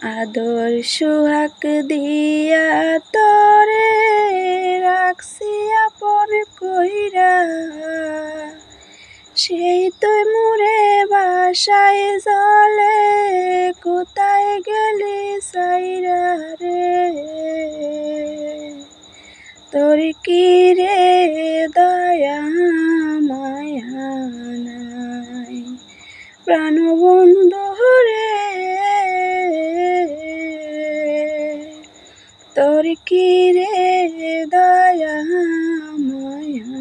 আদর সুহাগ দিয়া তরে রাখছি আপন কইরা, সেই তুই মোরে বাসায় জলে কোথায় গেলি সাইরা রে। তোর কি রে দয়া মায়া নাই প্রাণবন্ধু রে, তোর কি রে দয়া মায়া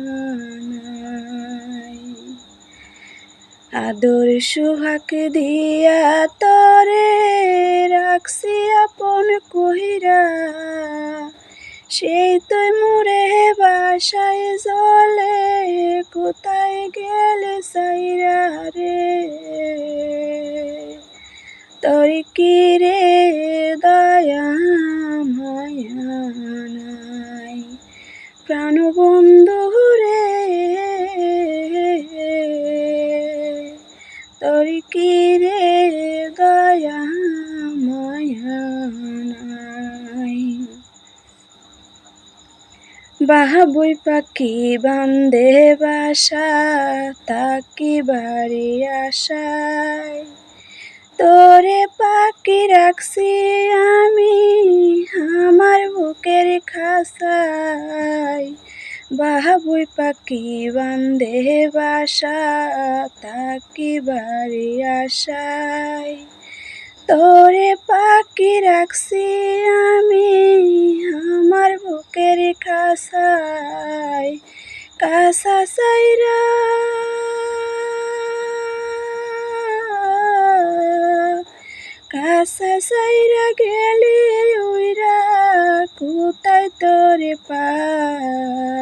নাই। আদর সুহাগ দিয়া তরে রাখছি আপন কইরা, সেই তুই মোরে বাসায় জলে কোথায় গেলে সাইরা রে। তোর কি রে দয়া মায়া নাই প্রাণবন্ধু রে, তোর কি রে দয়া মায়া নাই। বাবুই পাখি বান্দে বাসা তাকি বাড়ি আশায়, তোরে পাখি রাখছি আমি আমার বুকের খাঁচায়। বাবুই পাখি বান্দে বাসা তাকি বাড়ি আশায়, তোরে পাখি রাখছি আমি আমার বুকের খাঁচায়। কাছা সাইরা কাছা সাইরা গেলি উইরা, কোথায় তোরে পাই।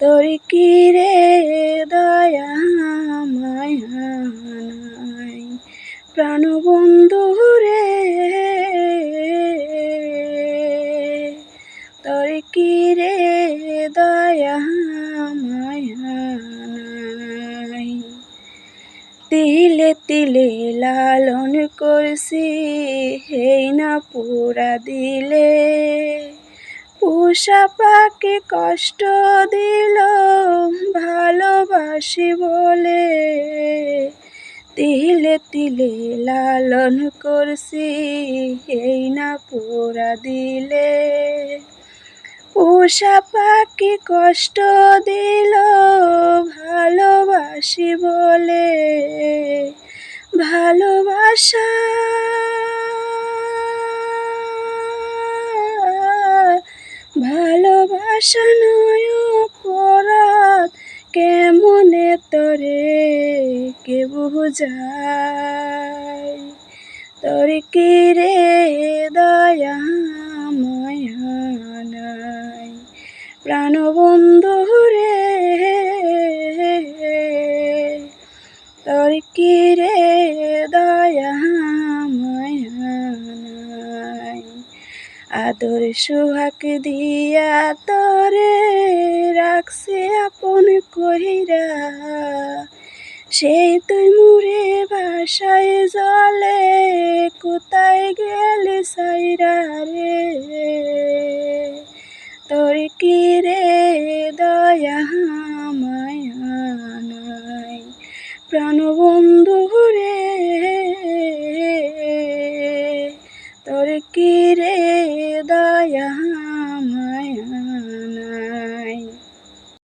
তোর কি রে দয়া মায়া নাই প্রাণবন্ধু রে, তোর কি রে দয়া মায়া নাই। তিলে তিলে লালন করছি হেই না পুরা দিলে, পোষা পাখি কষ্ট দিল ভালোবাসি বলে। তিলে তিলে লালন করছি এই না পুরা দিলে, পোষা পাখি কষ্ট দিল ভালোবাসি বলে। ভালোবাসা ভালোবাসা নয় অপরাধ, কেমনে তোরে কে বুঝায়। তোর কি রে দয়া মায়া নাই প্রাণবন্ধু রে, তোর কি রে দয়া মায়া নাই। আদর সুহাগ দিয়া তরে রাখছি আপন কইরা, সেই তুই মোরে বাসায় জলে কোথায় গেলি সাইরা রে। তোর কি রে দয়া মায়া নাই প্রাণবন্ধু রে, তোর কি রে দয়া